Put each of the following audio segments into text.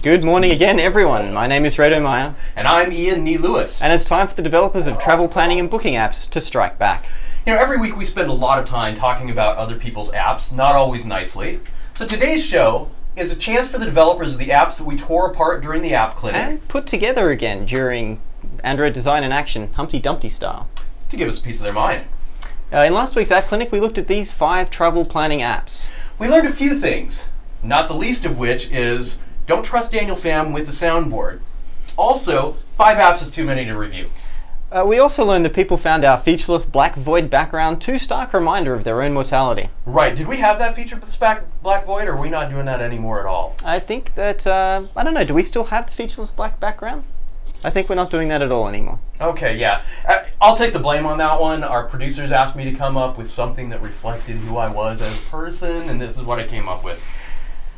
Good morning again, everyone. My name is Redo Meyer. And I'm Ian Nee Lewis. And it's time for the developers of travel planning and booking apps to strike back. You know, every week we spend a lot of time talking about other people's apps, not always nicely. So today's show is a chance for the developers of the apps that we tore apart during the App Clinic. And put together again during Android Design in Action, Humpty Dumpty style. To give us a piece of their mind. In last week's App Clinic, we looked at these 5 travel planning apps. We learned a few things, not the least of which is don't trust Daniel Pham with the soundboard. Also, 5 apps is too many to review. We also learned that people found our featureless black void background too stark reminder of their own mortality. Right. Did we have that feature with this black void, or are we not doing that anymore at all? I think that, I don't know, do we still have the featureless black background? I think we're not doing that at all anymore. Okay, yeah. I'll take the blame on that one. Our producers asked me to come up with something that reflected who I was as a person, and this is what I came up with.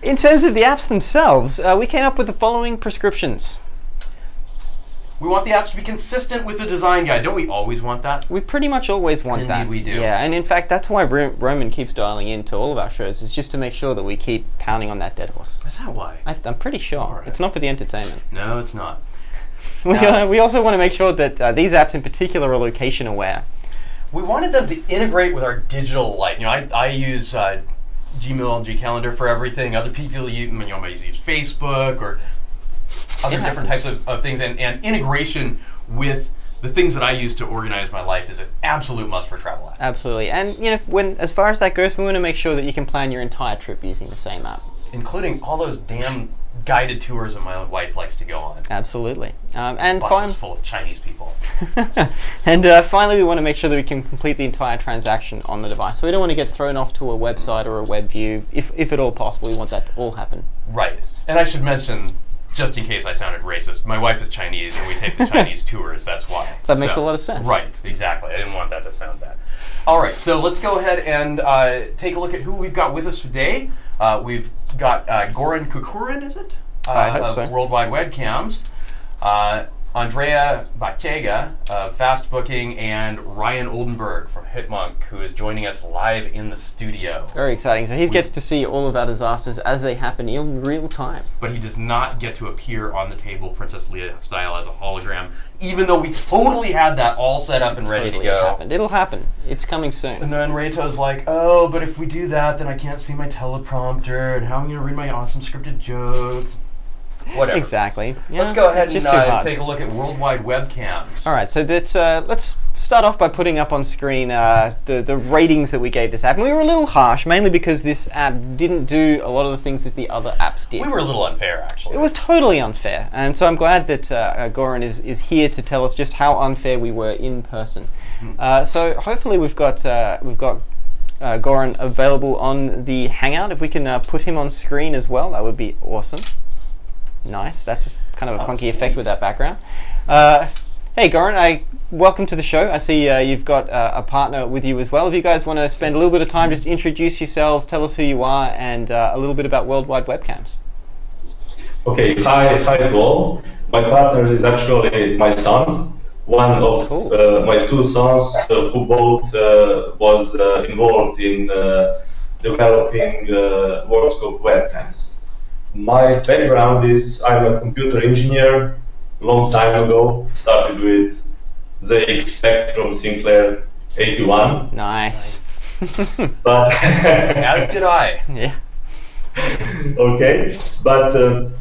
In terms of the apps themselves, we came up with the following prescriptions. We want the apps to be consistent with the design guide. Don't we always want that? We pretty much always want that. Indeed we do. Yeah, and in fact, that's why Roman keeps dialing into all of our shows, is just to make sure that we keep pounding on that dead horse. Is that why? I'm pretty sure. Right. It's not for the entertainment. No, it's not. We also want to make sure that these apps in particular are location aware. We wanted them to integrate with our digital life. You know, I use Gmail and Gcalendar for everything. Other people use Facebook or other different types of things, and integration with the things that I use to organize my life is an absolute must for travel apps. Absolutely, and you know, as far as that goes, we want to make sure that you can plan your entire trip using the same app, including all those damn guided tours that my own wife likes to go on. Absolutely, and buses full of Chinese people. And finally, we want to make sure that we can complete the entire transaction on the device. So we don't want to get thrown off to a website or a web view, if at all possible. We want that to all happen. Right, and I should mention, just in case I sounded racist, my wife is Chinese and we take the Chinese tours, that's why. That makes a lot of sense. Right, exactly. I didn't want that to sound bad. All right, so let's go ahead and take a look at who we've got with us today. We've got Goran Kukurin, is it? I hope so. Of Worldwide Webcams. Andrea Batega of Fast Booking, and Ryan Oldenburg from Hitmonk, who is joining us live in the studio. Very exciting. So he gets to see all of our disasters as they happen in real time. But he does not get to appear on the table Princess Leia style as a hologram, even though we totally had that all set up and ready to go. It'll happen. It's coming soon. And then Reito's like, oh, but if we do that, then I can't see my teleprompter, and how am I going to read my awesome scripted jokes? Whatever. Exactly. Yeah, let's go ahead and take a look at Worldwide Webcams. All right, so let's start off by putting up on screen the ratings that we gave this app. And we were a little harsh, mainly because this app didn't do a lot of the things that the other apps did. We were a little unfair, actually. It was totally unfair, and so I'm glad that Goran is here to tell us just how unfair we were in person. So hopefully we've got Goran available on the Hangout. If we can put him on screen as well, that would be awesome. Nice. That's kind of a funky effect with that background. Hey, Goran, welcome to the show. I see you've got a partner with you as well. If you guys want to spend a little bit of time, just introduce yourselves, tell us who you are, and a little bit about Worldwide Webcams. Okay, hi to all. My partner is actually my son, one of my 2 sons, who both was involved in developing WorldScope webcams. My background is I'm a computer engineer. Long time ago, started with ZX Spectrum Sinclair 81. Nice. But as did I. Yeah. Okay, but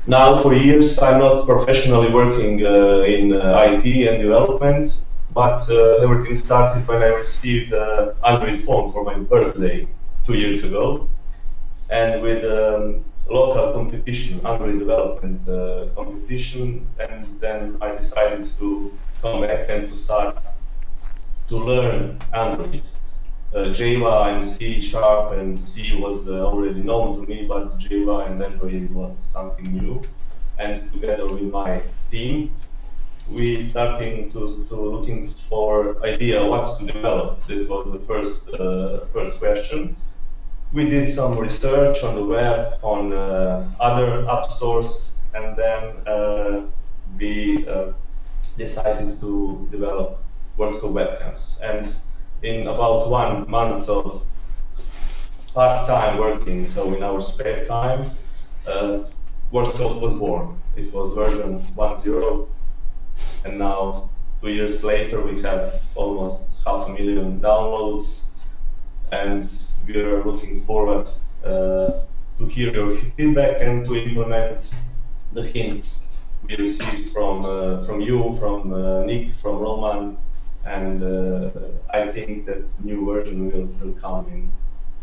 now for years I'm not professionally working in IT and development, but everything started when I received an Android phone for my birthday 2 years ago, and with local competition, Android development competition, and then I decided to come back and to start to learn Android. Java and C# and C was already known to me, but Java and Android was something new. And together with my team, we starting to looking for idea what to develop. That was the first question. We did some research on the web, on other app stores, and then we decided to develop WorldScope webcams. And in about 1 month of part-time working, so in our spare time, WorldCode was born. It was version 1.0, and now 2 years later we have almost 500,000 downloads, and we are looking forward to hear your feedback and to implement the hints we received from you, from Nick, from Roman, and I think that new version will come in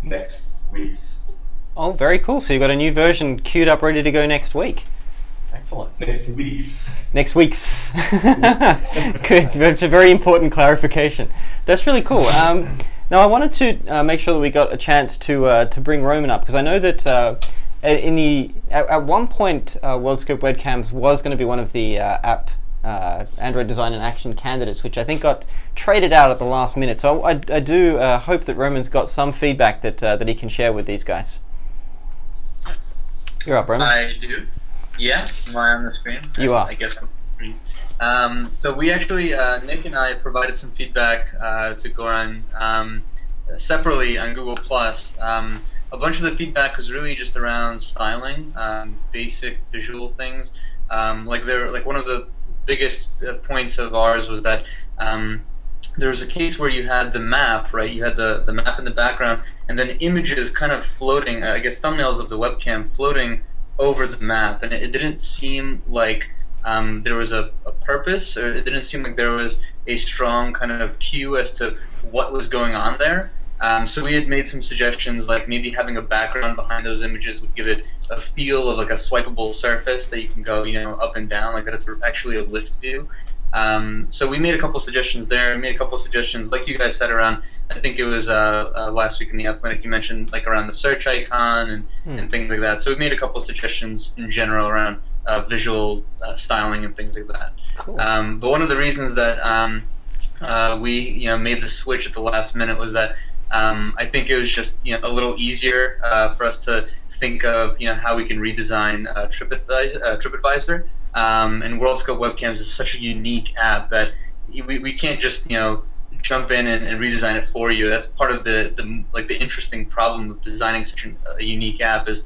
next weeks. Oh, very cool. So you've got a new version queued up, ready to go next week. Excellent. Next weeks. Next week's. Good. That's a very important clarification. That's really cool. Now I wanted to make sure that we got a chance to bring Roman up, because I know that at one point WorldScope Webcams was going to be one of the app Android Design in Action candidates, which I think got traded out at the last minute. So I do hope that Roman's got some feedback that he can share with these guys. You're up, Roman. I do. Yeah, am I on the screen? You are. I guess I'm on the screen. So we actually, Nick and I provided some feedback to Goran separately on Google+. A bunch of the feedback was really just around styling, basic visual things. Like one of the biggest points of ours was that there was a case where you had the map, right? You had the map in the background, and then images kind of floating, I guess thumbnails of the webcam floating over the map, and it didn't seem like there was a purpose, or it didn't seem like there was a strong kind of cue as to what was going on there. So we had made some suggestions, like maybe having a background behind those images would give it a feel of like a swipeable surface that you can go, up and down, like that it's actually a list view. So we made a couple suggestions there. We made a couple suggestions, like you guys said, around, I think it was last week in the App Clinic, you mentioned like around the search icon and things like that. So we made a couple suggestions in general around visual styling and things like that. Cool. But one of the reasons that we made the switch at the last minute was that I think it was just a little easier for us to think of how we can redesign TripAdvisor. And WorldScope Webcams is such a unique app that we can't just jump in and redesign it for you. That's part of the interesting problem of designing such a unique app is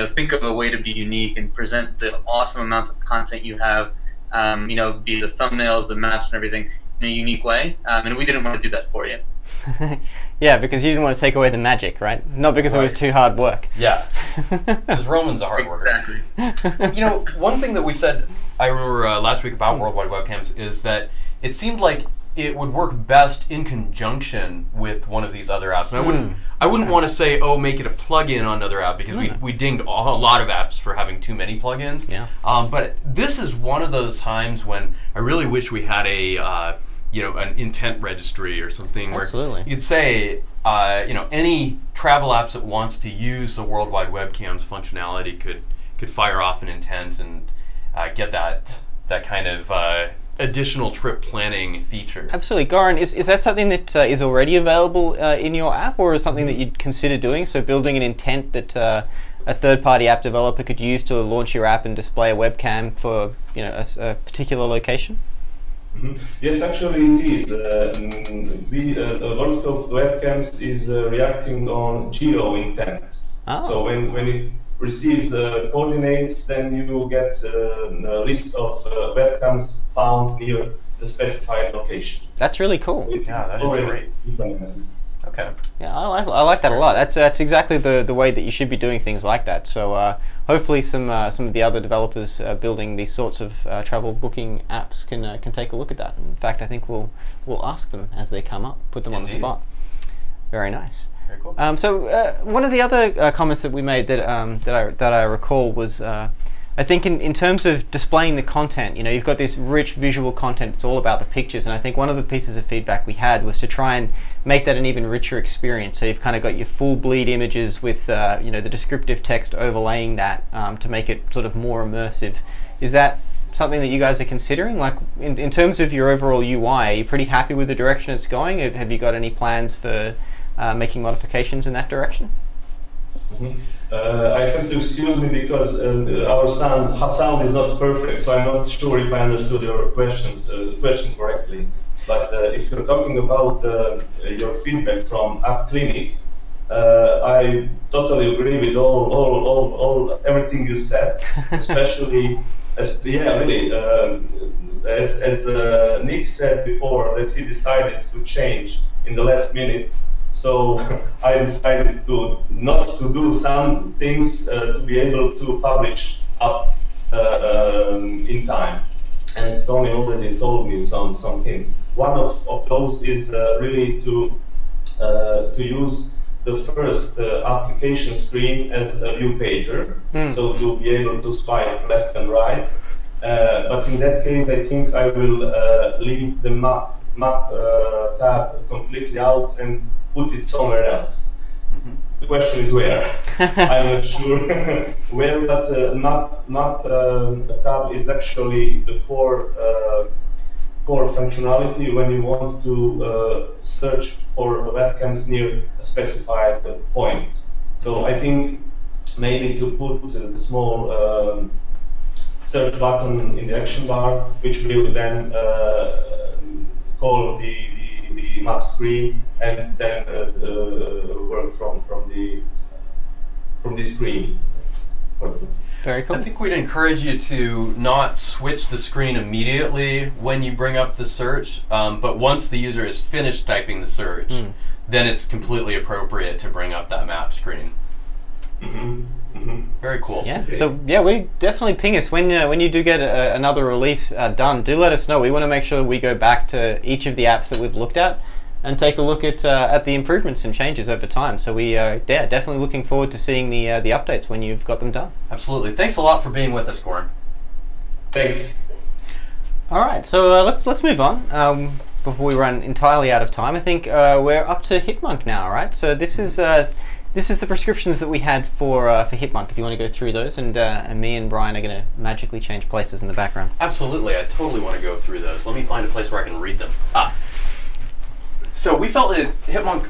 think of a way to be unique and present the awesome amounts of content you have, be the thumbnails, the maps, and everything in a unique way. And we didn't want to do that for you. Yeah, because you didn't want to take away the magic, right? Not because it was too hard work. Yeah, because Roman's a hard worker. Exactly. One thing that we said, I remember last week about Worldwide Webcams, is that it seemed like it would work best in conjunction with one of these other apps. And I wouldn't want to say, oh, make it a plugin on another app, because we dinged a lot of apps for having too many plugins. Yeah. But this is one of those times when I really wish we had a an intent registry or something. Absolutely. Where you'd say, any travel apps that wants to use the Worldwide Webcams functionality could fire off an intent and get that kind of additional trip planning feature. Absolutely. Goran, is that something that is already available in your app, or is something that you'd consider doing? So building an intent that a third-party app developer could use to launch your app and display a webcam for a particular location? Yes, actually it is. WorldScope Webcams is reacting on geo intent. Oh. So when it receives coordinates, then you will get a list of webcams found near the specified location. That's really cool. So yeah, that is great. Implemented. Okay. Yeah, I like that a lot. That's exactly the way that you should be doing things like that. So hopefully some of the other developers building these sorts of travel booking apps can take a look at that. In fact, I think we'll ask them as they come up, put them on the spot. Very nice. Very cool. So one of the other comments that we made that I recall was I think in terms of displaying the content, you've got this rich visual content. It's all about the pictures, and I think one of the pieces of feedback we had was to try and make that an even richer experience. So you've kind of got your full bleed images with the descriptive text overlaying that to make it sort of more immersive. Is that something that you guys are considering? Like in terms of your overall UI, are you pretty happy with the direction it's going? Have you got any plans for making modifications in that direction? I have to excuse me because our sound is not perfect, so I'm not sure if I understood your question correctly. But if you're talking about your feedback from App Clinic, I totally agree with everything you said, especially as Nick said before that he decided to change in the last minute. So I decided to not to do some things to be able to publish up in time. And Tony already told me some hints. One of those is really to use the first application screen as a view pager, so to be able to swipe left and right. But in that case, I think I will leave the map tab completely out and put it somewhere else. The question is where. I'm not sure where, but map tab is actually the core functionality when you want to search for webcams near a specified point. So I think maybe to put the small search button in the action bar, which will then call the map screen and then work from the screen. Very cool. I think we'd encourage you to not switch the screen immediately when you bring up the search, but once the user is finished typing the search, then it's completely appropriate to bring up that map screen. Very cool. Yeah. So yeah, we definitely ping us when you do get another release done. Do let us know. We want to make sure we go back to each of the apps that we've looked at and take a look at the improvements and changes over time. So we definitely looking forward to seeing the updates when you've got them done. Absolutely. Thanks a lot for being with us, Goran. Thanks. All right. So let's move on before we run entirely out of time. I think we're up to Hipmunk now, right? So this is the prescriptions that we had for Hipmunk. If you want to go through those, and me and Brian are going to magically change places in the background. Absolutely, I totally want to go through those. Let me find a place where I can read them. So we felt that Hipmunk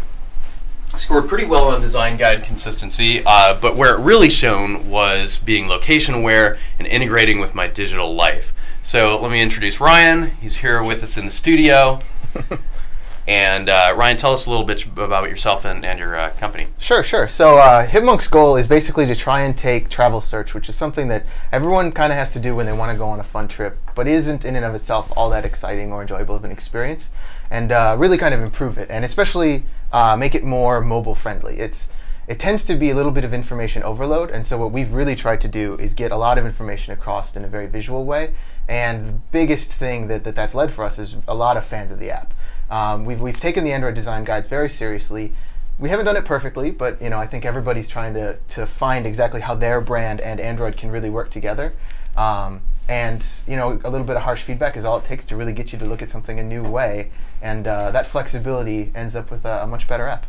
scored pretty well on design guide consistency, but where it really shone was being location aware and integrating with my digital life. So let me introduce Ryan. He's here with us in the studio. And Ryan, tell us a little bit about yourself and your company. Sure. So Hipmunk's goal is basically to try and take travel search, which is something that everyone kind of has to do when they want to go on a fun trip, but isn't in and of itself all that exciting or enjoyable of an experience, and really kind of improve it, and especially make it more mobile friendly. It tends to be a little bit of information overload, and so what we've really tried to do is get a lot of information across in a very visual way, and the biggest thing that's led for us is a lot of fans of the app. We've taken the Android design guides very seriously. We haven't done it perfectly, but I think everybody's trying to find exactly how their brand and Android can really work together. And a little bit of harsh feedback is all it takes to really get you to look at something a new way, and that flexibility ends up with a much better app.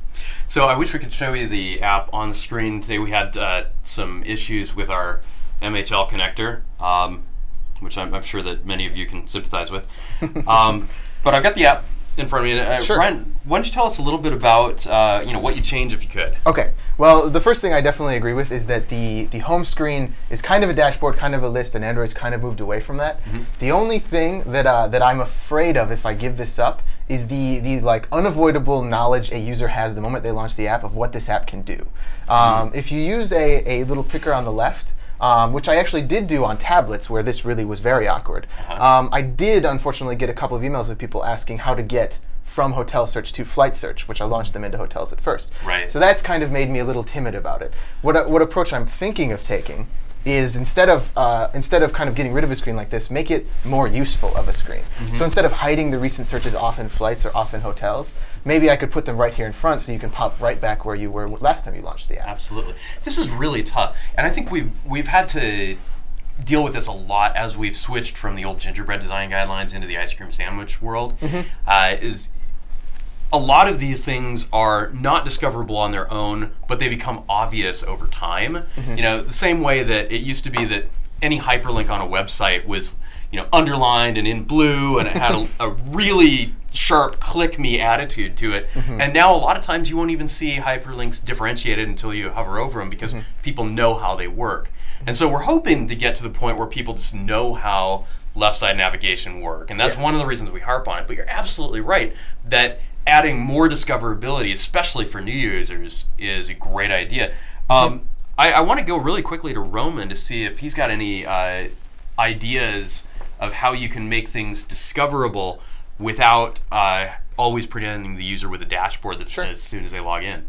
So I wish we could show you the app on the screen. Today we had some issues with our MHL connector, which I'm sure that many of you can sympathize with. But I've got the app in front of me. Sure. Ryan, why don't you tell us a little bit about what you change if you could? Okay. Well, the first thing I definitely agree with is that the home screen is kind of a dashboard, kind of a list, and Android's kind of moved away from that. The only thing that I'm afraid of if I give this up is the like unavoidable knowledge a user has the moment they launch the app of what this app can do. If you use a little picker on the left, which I actually did do on tablets, where this really was very awkward. I did, unfortunately, get a couple of emails of people asking how to get from hotel search to flight search, which I launched them into hotels at first. Right. So that's kind of made me a little timid about it. What approach I'm thinking of taking is instead of kind of getting rid of a screen like this, make it more useful of a screen. So instead of hiding the recent searches off in flights or off in hotels, maybe I could put them right here in front so you can pop right back where you were last time you launched the app. Absolutely. This is really tough, and I think we've had to deal with this a lot as we've switched from the old gingerbread design guidelines into the ice cream sandwich world. Is a lot of these things are not discoverable on their own, but they become obvious over time. The same way that it used to be that any hyperlink on a website was underlined and in blue, and it had a really sharp click me attitude to it. And now a lot of times you won't even see hyperlinks differentiated until you hover over them, because people know how they work. And so we're hoping to get to the point where people just know how left side navigation work, and that's one of the reasons we harp on it. But you're absolutely right that adding more discoverability, especially for new users, is a great idea. I want to go really quickly to Roman to see if he's got any ideas of how you can make things discoverable without always presenting the user with a dashboard that's as soon as they log in.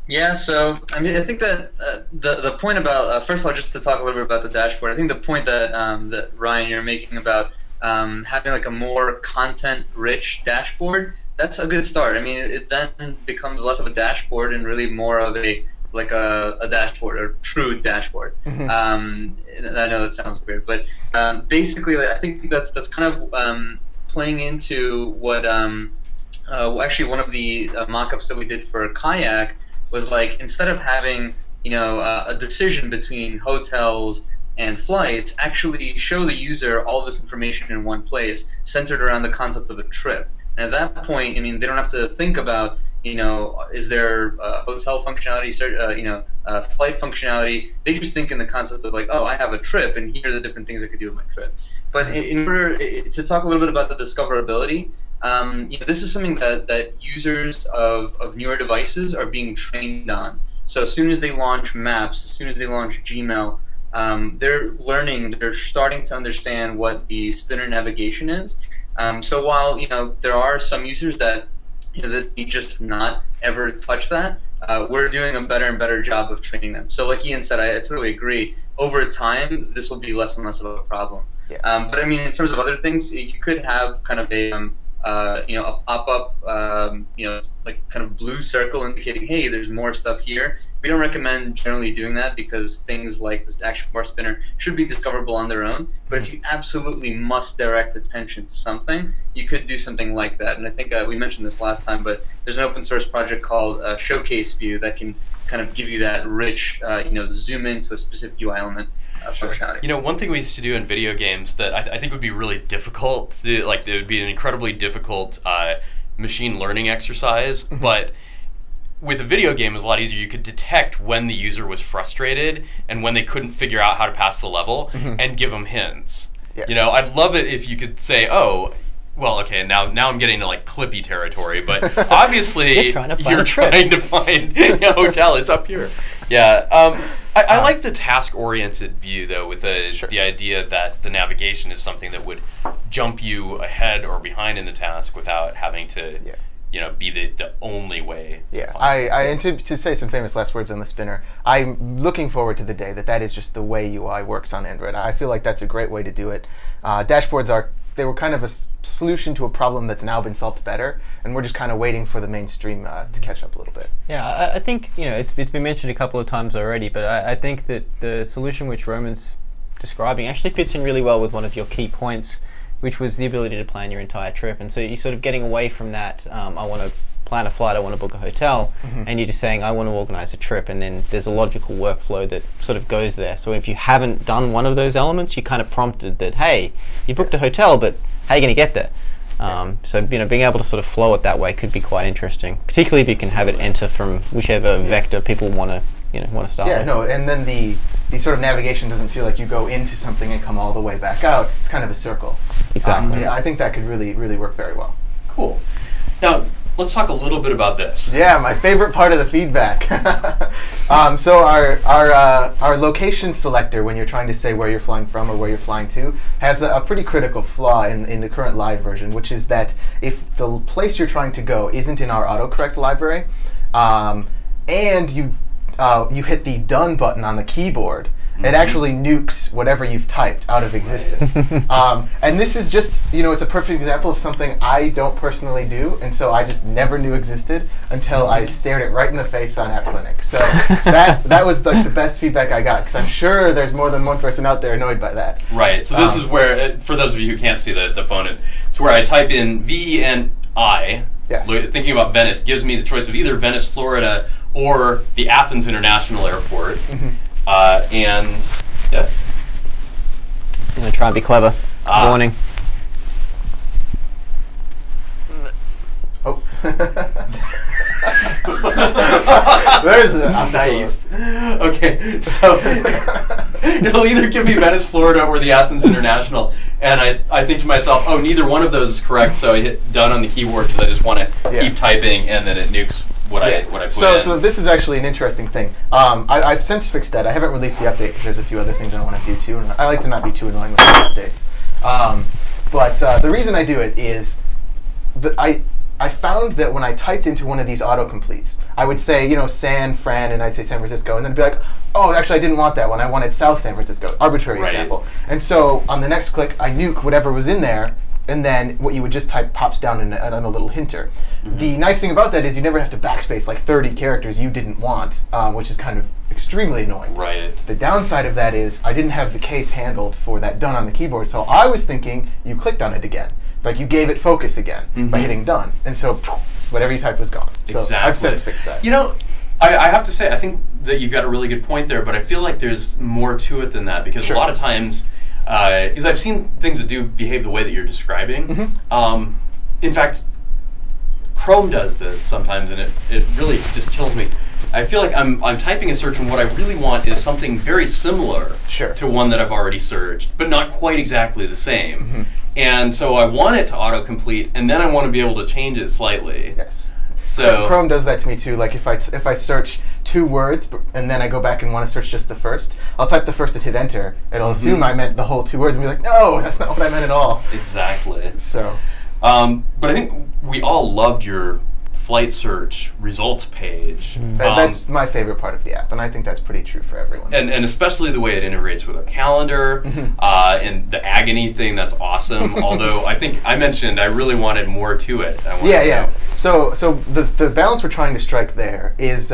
Yeah, so I mean, I think that the point about first of all, just to talk a little bit about the dashboard, I think the point that that Ryan, you're making about having like a more content-rich dashboard, that's a good start. I mean, it then becomes less of a dashboard and really more of a dashboard, or true dashboard. Mm-hmm. I know that sounds weird, but basically, I think that's kind of playing into what actually one of the mock-ups that we did for Kayak was like, instead of having a decision between hotels and flights, actually show the user all this information in one place, centered around the concept of a trip. And at that point, I mean, they don't have to think about, is there hotel functionality, flight functionality. They just think in the concept of like, oh, I have a trip, and here are the different things I could do with my trip. But in order to talk a little bit about the discoverability, this is something that users of newer devices are being trained on. So as soon as they launch Maps, as soon as they launch Gmail, they're starting to understand what the spinner navigation is. So while there are some users that that just not ever touch that, we're doing a better and better job of training them. So like Ian said, I totally agree. Over time, this will be less and less of a problem. Yeah. But I mean, in terms of other things, you could have kind of a pop-up, like kind of blue circle indicating, hey, there's more stuff here. We don't recommend generally doing that because things like this action bar spinner should be discoverable on their own. But if you absolutely must direct attention to something, you could do something like that. And I think we mentioned this last time, but there's an open source project called Showcase View that can kind of give you that rich, zoom into a specific UI element. Functionality. One thing we used to do in video games that I think would be really difficult, it would be an incredibly difficult machine learning exercise, but with a video game, it was a lot easier. You could detect when the user was frustrated and when they couldn't figure out how to pass the level and give them hints. Yeah. I'd love it if you could say, oh, well, okay, now I'm getting to like Clippy territory, but obviously you're trying to find a hotel. It's up here. Yeah. I like the task-oriented view, though, with the idea that the navigation is something that would jump you ahead or behind in the task without having to, be the only way. Yeah, and to say some famous last words on the spinner, I'm looking forward to the day that is just the way UI works on Android. I feel like that's a great way to do it. Dashboards they were kind of a solution to a problem that's now been solved better, and we're just kind of waiting for the mainstream to catch up a little bit. Yeah, I think it's been mentioned a couple of times already, but I think that the solution which Roman's describing actually fits in really well with one of your key points, which was the ability to plan your entire trip. And so you're sort of getting away from that, I want to plan a flight, I want to book a hotel, and you're just saying, I want to organize a trip, and then there's a logical workflow that sort of goes there. So if you haven't done one of those elements, you kind of prompted that, hey, you booked a hotel, but how are you going to get there? So being able to sort of flow it that way could be quite interesting, particularly if you can have it enter from whichever vector people want to start with. No, and then the sort of navigation doesn't feel like you go into something and come all the way back out. It's kind of a circle. Exactly. I think that could really, really work very well. Cool. Now, let's talk a little bit about this. Yeah, my favorite part of the feedback. So our location selector, when you're trying to say where you're flying from or where you're flying to, has a pretty critical flaw in the current live version, which is that if the place you're trying to go isn't in our autocorrect library, and you hit the done button on the keyboard, it actually nukes whatever you've typed out of existence. And this is just, it's a perfect example of something I don't personally do, and so I just never knew existed until I stared it right in the face on App Clinic. So that was like the best feedback I got, because I'm sure there's more than one person out there annoyed by that. Right, so this is where, for those of you who can't see the phone, it's where I type in VENI, thinking about Venice, gives me the choice of either Venice, Florida, or the Athens International Airport. And yes, I'm gonna try and be clever. Warning. Oh. There's a nice. Okay, so It'll either give me Venice, Florida, or the Athens International, and I think to myself, oh, neither one of those is correct, so I hit done on the keyboard because I just want to keep typing, and then it nukes what I put in. So this is actually an interesting thing. I've since fixed that. I haven't released the update because there's a few other things I want to do too, and I like to not be too annoying with the updates. But the reason I do it is that I found that when I typed into one of these autocompletes, I would say, San Fran, and I'd say San Francisco, and then it'd be like, oh, actually, I didn't want that one. I wanted South San Francisco, arbitrary example. And so on the next click, I nuke whatever was in there, and then what you would just type pops down in a little hinter. The nice thing about that is you never have to backspace like 30 characters you didn't want, which is kind of extremely annoying. The downside of that is I didn't have the case handled for that done on the keyboard, so I was thinking you clicked on it again. Like you gave it focus again by hitting done, and so whatever you typed was gone. So I've since fixed that. I have to say, I think that you've got a really good point there, but I feel like there's more to it than that, because a lot of times, because I've seen things that do behave the way that you're describing. In fact, Chrome does this sometimes, and it really just kills me. I feel like I'm typing a search, and what I really want is something very similar to one that I've already searched, but not quite exactly the same. And so I want it to autocomplete, and then I want to be able to change it slightly. So Chrome does that to me too. Like if I search 2 words and then I go back and want to search just the first, I'll type the first and hit enter. It'll assume I meant the whole 2 words and be like, no, that's not what I meant at all. Exactly. So, but I think we all loved your flight search results page. That's my favorite part of the app, and I think that's pretty true for everyone. And especially the way it integrates with a calendar, and the agony thing, that's awesome. Although I think I mentioned I really wanted more to it. So the balance we're trying to strike there is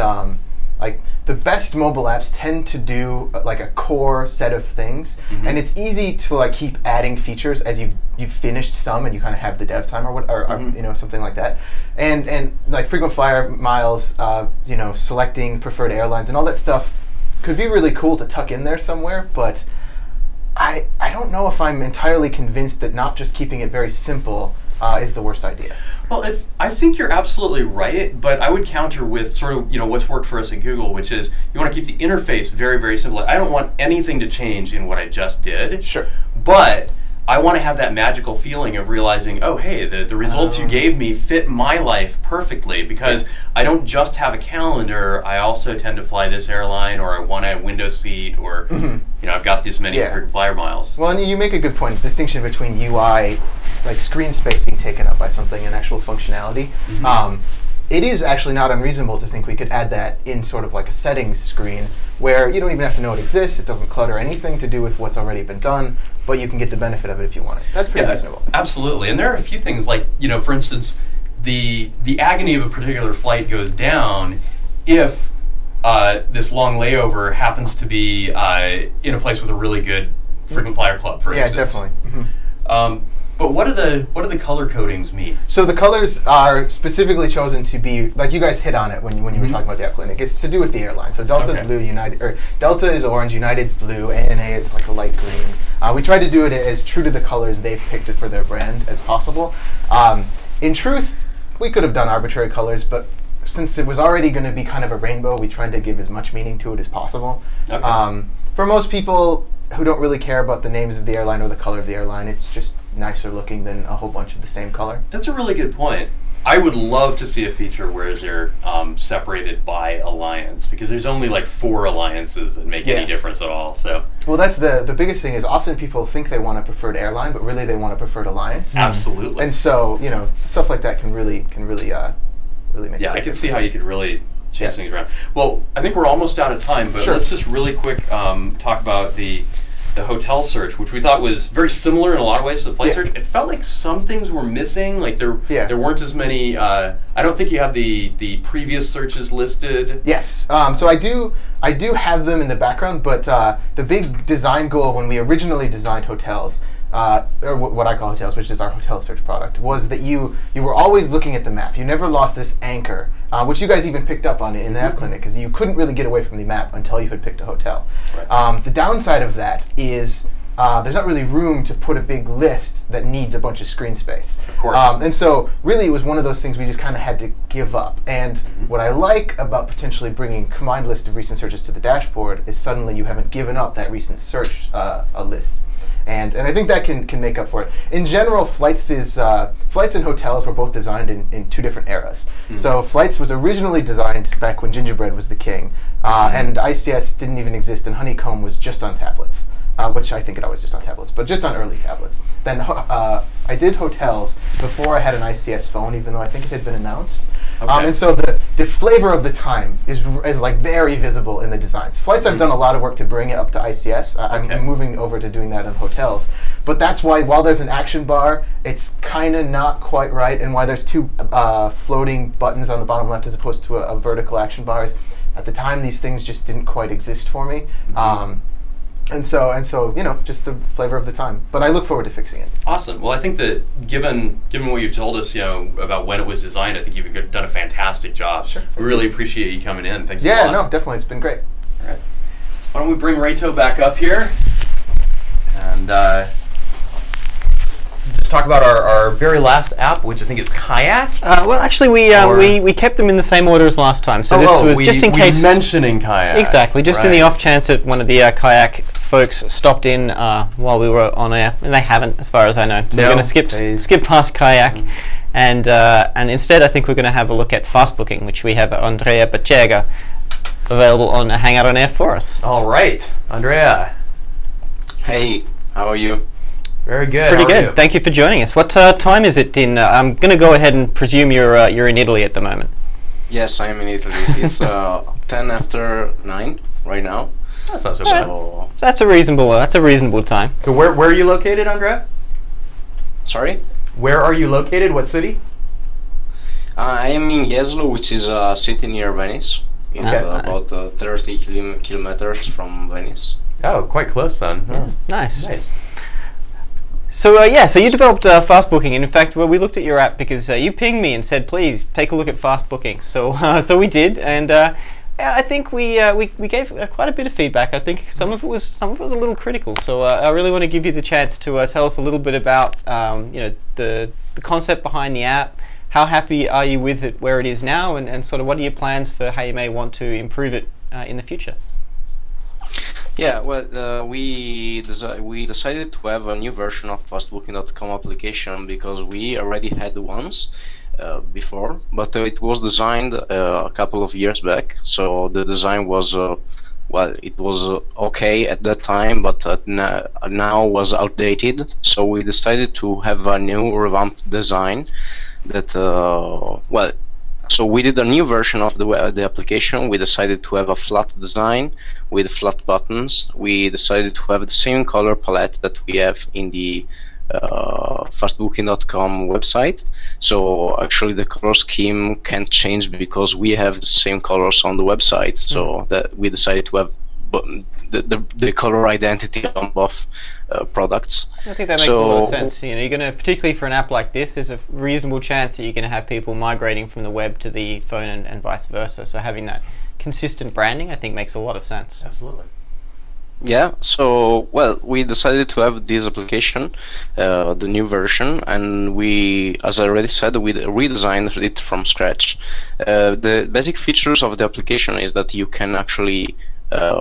like the best mobile apps tend to do like a core set of things, and it's easy to like keep adding features as you've finished some and you kind of have the dev time or something like that, and like frequent flyer miles, selecting preferred airlines and all that stuff could be really cool to tuck in there somewhere, but I don't know if I'm entirely convinced that not just keeping it very simple is the worst idea. Well, I think you're absolutely right, but I would counter with sort of what's worked for us at Google, which is you want to keep the interface very, very simple. I don't want anything to change in what I just did. But I want to have that magical feeling of realizing, oh, hey, the results you gave me fit my life perfectly, because I don't just have a calendar. I also tend to fly this airline, or I want a window seat, or I've got this many frequent flyer miles. Well, and you make a good point. Distinction between UI, like screen space being taken up by something, and actual functionality. It is actually not unreasonable to think we could add that in sort of like a settings screen where you don't even have to know it exists. It doesn't clutter anything to do with what's already been done, but you can get the benefit of it if you want it. That's pretty reasonable. Absolutely. And there are a few things like, for instance, the agony of a particular flight goes down if this long layover happens to be in a place with a really good frequent flyer club, for instance. Yeah, definitely. But what do the color codings mean? So the colors are specifically chosen to be, like you guys hit on it when you were talking about the App Clinic. It's to do with the airline. So Delta's blue, Delta is orange, United's blue, ANA is like a light green. We tried to do it as true to the colors they've picked it for their brand as possible. In truth, we could have done arbitrary colors, but since it was already going to be kind of a rainbow, we tried to give as much meaning to it as possible. For most people who don't really care about the names of the airline or the color of the airline, it's just nicer looking than a whole bunch of the same color. That's a really good point. I would love to see a feature where they're separated by alliance, because there's only like 4 alliances that make any difference at all. So, well, that's the biggest thing is often people think they want a preferred airline, but really they want a preferred alliance. Absolutely. And so stuff like that can really make. Yeah, I can see how you could really change things around. Well, I think we're almost out of time, but let's just really quick talk about the hotel search, which we thought was very similar in a lot of ways to the flight search. It felt like some things were missing. Like there weren't as many. I don't think you have the previous searches listed. Yes. So I do have them in the background, but the big design goal when we originally designed hotels, or what I call hotels, which is our hotel search product, was that you were always looking at the map. You never lost this anchor, which you guys even picked up on in the App Clinic, because you couldn't really get away from the map until you had picked a hotel. The downside of that is there's not really room to put a big list that needs a bunch of screen space. Of course. And so really it was one of those things we just kind of had to give up. And what I like about potentially bringing combined list of recent searches to the dashboard is suddenly you haven't given up that recent search list. And I think that can make up for it. In general, flights and hotels were both designed in two different eras. So flights was originally designed back when Gingerbread was the king, and ICS didn't even exist, and Honeycomb was just on tablets, which I think it always just on tablets, but just on early tablets. Then I did hotels before I had an ICS phone, even though I think it had been announced. Okay. And so the flavor of the time is like very visible in the designs. Flights, I've done a lot of work to bring it up to ICS. I'm moving over to doing that in hotels. But that's why while there's an action bar, it's kind of not quite right, and why there's two floating buttons on the bottom left as opposed to a vertical action bars. At the time, these things just didn't quite exist for me. And so, you know, just the flavor of the time. But I look forward to fixing it. Awesome. Well, I think that given what you told us, you know, about when it was designed, I think you've done a fantastic job. Sure. We really appreciate you coming in. Thanks a lot. Yeah, no, definitely. It's been great. All right. Why don't we bring Reto back up here and just talk about our very last app, which I think is Kayak. Well, actually, we kept them in the same order as last time. So this was just in case mentioning Kayak. Exactly, just in the off chance that one of the Kayak folks stopped in while we were on air, and they haven't, as far as I know. So we're going to skip past Kayak, and instead, I think we're going to have a look at fast booking, which we have Andrea Bachega available on Hangout on Air for us. All right, Andrea. Hey, how are you? Very good. Pretty How are good. you? Thank you for joining us. What time is it in? I'm going to go ahead and presume you're in Italy at the moment. Yes, I am in Italy. It's 10 after 9 right now. That's not so bad. So, That's a reasonable time. So where are you located, Andrea? sorry? Where are you located? What city? I am in Jesolo, which is a city near Venice. It's about 30 kilometers from Venice. Oh, quite close then. Oh. Nice. Nice. So so you developed fast booking, and in fact, well, we looked at your app because you pinged me and said, please take a look at fast booking. So so we did, and I think we gave quite a bit of feedback. I think some of it was a little critical. So I really want to give you the chance to tell us a little bit about you know, the concept behind the app. How happy are you with it where it is now, and sort of what are your plans for how you may want to improve it in the future? Yeah, well, we decided to have a new version of fastbooking.com application because we already had once before, but it was designed a couple of years back. So the design was well, it was okay at that time, but now was outdated. So we decided to have a new revamped design that well. So we did a new version of the application. We decided to have a flat design with flat buttons. We decided to have the same color palette that we have in the fastbooking.com website. So actually the color scheme can't change because we have the same colors on the website. So that we decided to have the color identity on both products. I think that makes a lot of sense. You know, you're going to, particularly for an app like this, there's a reasonable chance that you're going to have people migrating from the web to the phone and vice versa. So having that consistent branding, I think, makes a lot of sense. Absolutely. Yeah, so, well, we decided to have this application, the new version, and we, as I already said, we redesigned it from scratch. The basic features of the application is that you can actually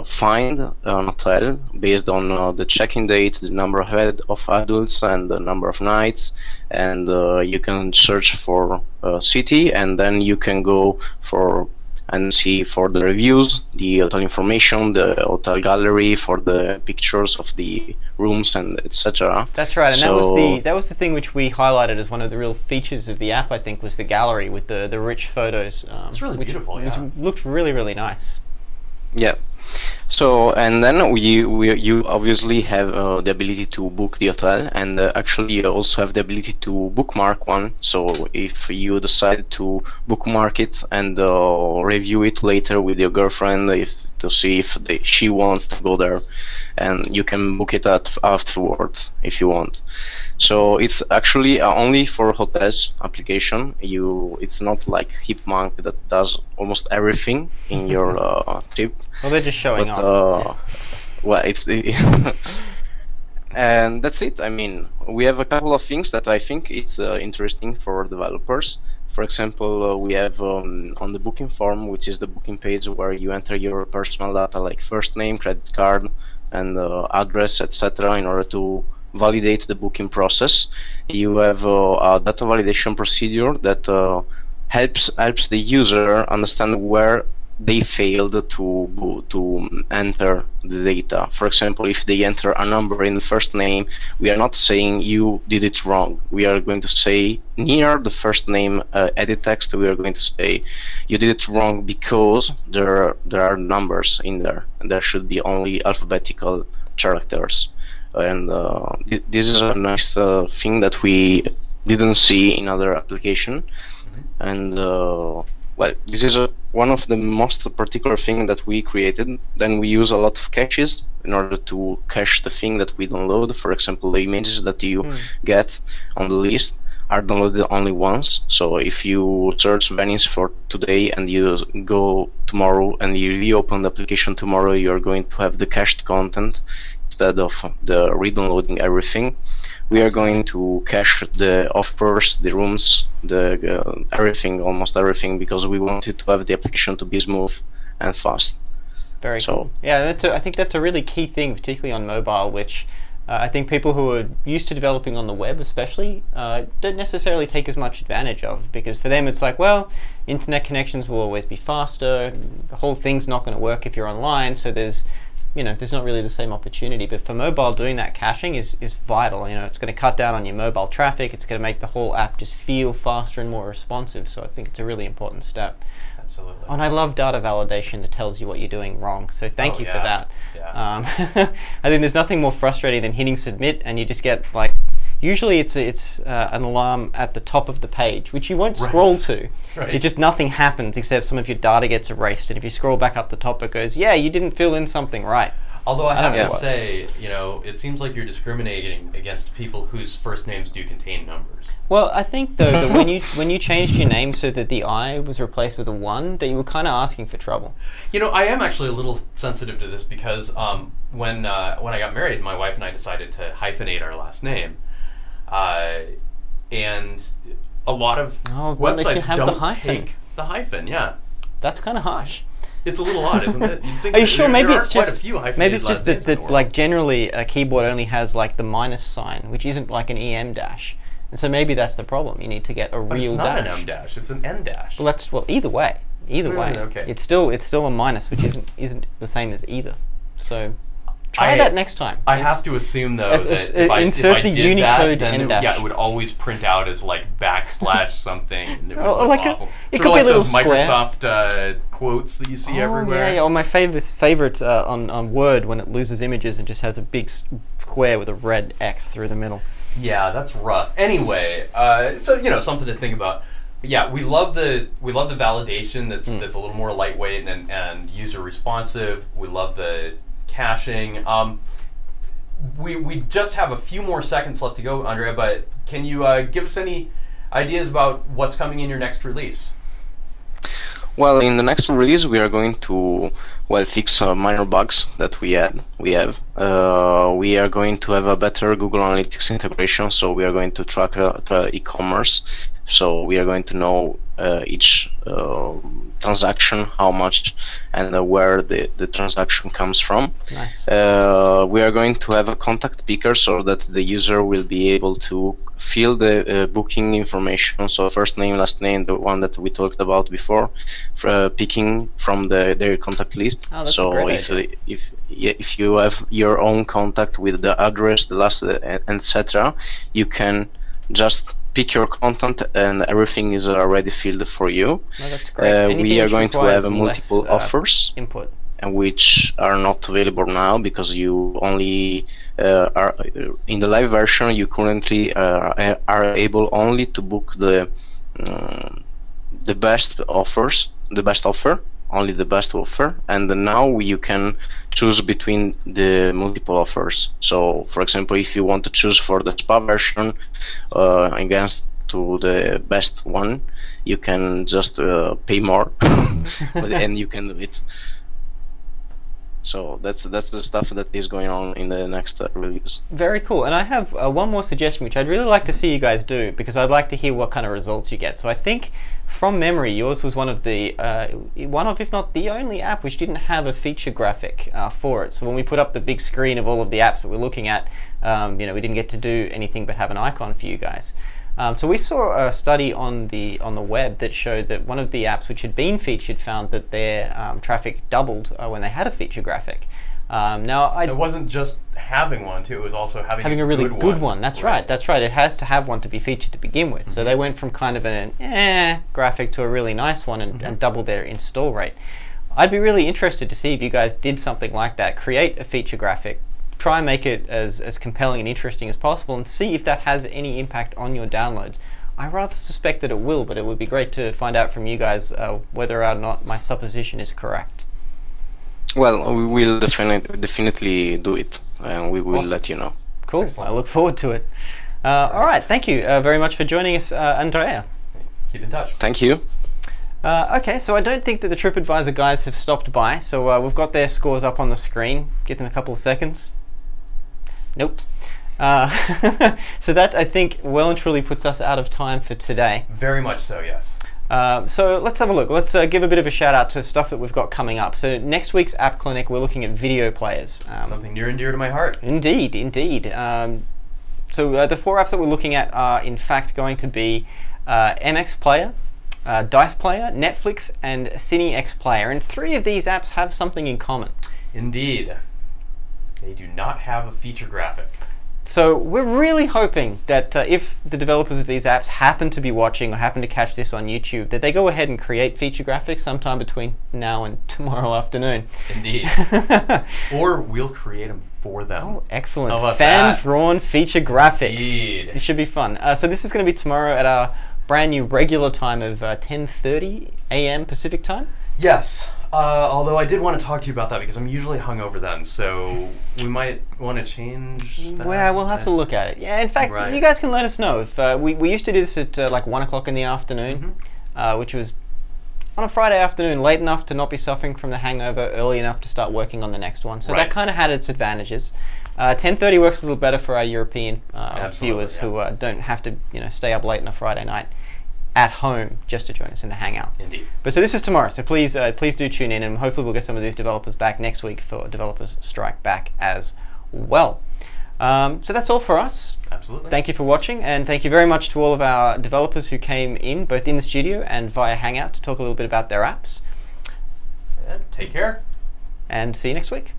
find an hotel based on the check-in date, the number of adults, and the number of nights, and you can search for a city, and then you can go for and see for the reviews, the hotel information, the hotel gallery, for the pictures of the rooms, and etc. That's right, and so that was the thing which we highlighted as one of the real features of the app. I think was the gallery with the rich photos. It's really beautiful. Yeah, looked really nice. Yeah. So, and then you obviously have the ability to book the hotel, and actually you also have the ability to bookmark one. So if you decide to bookmark it and review it later with your girlfriend to see if she wants to go there, and you can book it afterwards if you want. So it's actually only for hotels application. It's not like Hipmunk that does almost everything in your trip. Well, they're just showing off. Well, it's And that's it. I mean, we have a couple of things that I think it's interesting for developers. For example, we have on the booking form, which is the booking page where you enter your personal data like first name, credit card, and address, etc. in order to validate the booking process. You have a data validation procedure that helps the user understand where they failed to enter the data. For example, if they enter a number in the first name, we are not saying you did it wrong. We are going to say near the first name edit text, we are going to say you did it wrong because there are numbers in there, and there should be only alphabetical characters. And this is a nice thing that we didn't see in other application. And well, this is one of the most particular thing that we created. Then we use a lot of caches in order to cache the thing that we download. For example, the images that you get on the list are downloaded only once. So if you search Venice for today and you go tomorrow and you reopen the application tomorrow, you're going to have the cached content instead of the re-downloading everything. We are going to cache the offers, the rooms, the everything, almost everything, because we wanted to have the application to be smooth and fast. Very cool. Yeah, I think that's a really key thing, particularly on mobile, which I think people who are used to developing on the web especially don't necessarily take as much advantage of, because for them it's like, well, internet connections will always be faster, the whole thing's not going to work if you're online, so there's not really the same opportunity. But for mobile, doing that caching is vital. It's going to cut down on your mobile traffic. It's going to make the whole app just feel faster and more responsive. So I think it's a really important step. Absolutely. And I love data validation that tells you what you're doing wrong. So thank you for that. Yeah. I think there's nothing more frustrating than hitting submit and you just get like, usually it's an alarm at the top of the page, which you won't scroll to. Right. It just nothing happens except some of your data gets erased. And if you scroll back up the top, it goes, yeah, you didn't fill in something right. Although I have to say, it seems like you're discriminating against people whose first names do contain numbers. Well, I think though that when you changed your name so that the I was replaced with a 1, that you were kind of asking for trouble. I am actually a little sensitive to this because when I got married, my wife and I decided to hyphenate our last name. And a lot of websites don't take the hyphen. Yeah, that's kind of harsh. It's a little odd, isn't it? Are you sure? Maybe it's quite just a few maybe it's just that like generally a keyboard only has like the minus sign, which isn't like an EM dash, and so maybe that's the problem. You need to get a real dash. It's not an M dash; it's an N dash. Well, either way, okay. it's still a minus, which isn't the same as either. So. Try that next time. I have to assume though that if I did Unicode that, then dash. it would always print out as like // something. And it would look like awful. It sort could of be like a little those Microsoft quotes that you see everywhere. Yeah, or my favorite on Word when it loses images and just has a big square with a red X through the middle. Yeah, that's rough. Anyway, so something to think about. Yeah, we love the validation that's a little more lightweight and user responsive. We love the caching. We just have a few more seconds left to go, Andrea, but can you give us any ideas about what's coming in your next release? Well, in the next release, we are going to fix minor bugs that we have. We are going to have a better Google Analytics integration, so we are going to track e-commerce. So we are going to know each transaction, how much and where the transaction comes from. Nice. We are going to have a contact picker so that the user will be able to fill the booking information, so first name, last name, the one that we talked about before, picking from their contact list. Oh, that's so a great idea. if you have your own contact with the address, the last, etc., you can just pick your content and everything is already filled for you. No, that's great. We are going to have multiple offers input, and which are not available now because you only are in the live version. You currently are able only to book the best offers, the best offer, only the best offer, and now you can choose between the multiple offers. So, for example, if you want to choose for the spa version against to the best one, you can just pay more, and you can do it. So that's the stuff that is going on in the next release. Very cool. And I have one more suggestion, which I'd really like to see you guys do, because I'd like to hear what kind of results you get. So I think, from memory, yours was one of, if not the only app which didn't have a feature graphic for it. So when we put up the big screen of all of the apps that we're looking at, we didn't get to do anything but have an icon for you guys. So we saw a study on the web that showed that one of the apps which had been featured found that their traffic doubled when they had a feature graphic. It wasn't just having one too; it was also having a really good one. That's right. That's right. It has to have one to be featured to begin with. So they went from kind of an graphic to a really nice one and doubled their install rate. I'd be really interested to see if you guys did something like that. Create a feature graphic. Try and make it as compelling and interesting as possible, and see if that has any impact on your downloads. I rather suspect that it will, but it would be great to find out from you guys whether or not my supposition is correct. Well, we will definitely do it, and we will let you know. Cool. Excellent. I look forward to it. All right. Thank you very much for joining us, Andrea. Keep in touch. Thank you. Okay, so I don't think that the TripAdvisor guys have stopped by, so we've got their scores up on the screen. Give them a couple of seconds. Nope. So that, I think, well and truly puts us out of time for today. Very much so, yes. So let's have a look. Let's give a bit of a shout out to stuff that we've got coming up. So next week's App Clinic, we're looking at video players. Something near and dear to my heart. Indeed, indeed. So the 4 apps that we're looking at are, in fact, going to be MX Player, Dice Player, Netflix, and CineX Player. And 3 of these apps have something in common. Indeed. They do not have a feature graphic. So we're really hoping that if the developers of these apps happen to be watching or happen to catch this on YouTube, that they go ahead and create feature graphics sometime between now and tomorrow afternoon. Indeed. Or we'll create them for them. Oh, excellent. Fan-drawn feature graphics. Indeed. It should be fun. So this is going to be tomorrow at our brand new regular time of 10:30 a.m. Pacific time. Yes. Although I did want to talk to you about that because I'm usually hungover then, so we might want to change that. Well, we'll have to look at it. Yeah, in fact, you guys can let us know. If we used to do this at like 1 o'clock in the afternoon, which was on a Friday afternoon, late enough to not be suffering from the hangover, early enough to start working on the next one. So that kind of had its advantages. 10:30 works a little better for our European viewers who don't have to stay up late on a Friday night at home just to join us in the hangout. Indeed. But so this is tomorrow, so please do tune in, and hopefully we'll get some of these developers back next week for Developers Strike Back as well. So that's all for us. Absolutely. Thank you for watching, and thank you very much to all of our developers who came in, both in the studio and via Hangout, to talk a little bit about their apps. Take care. And see you next week.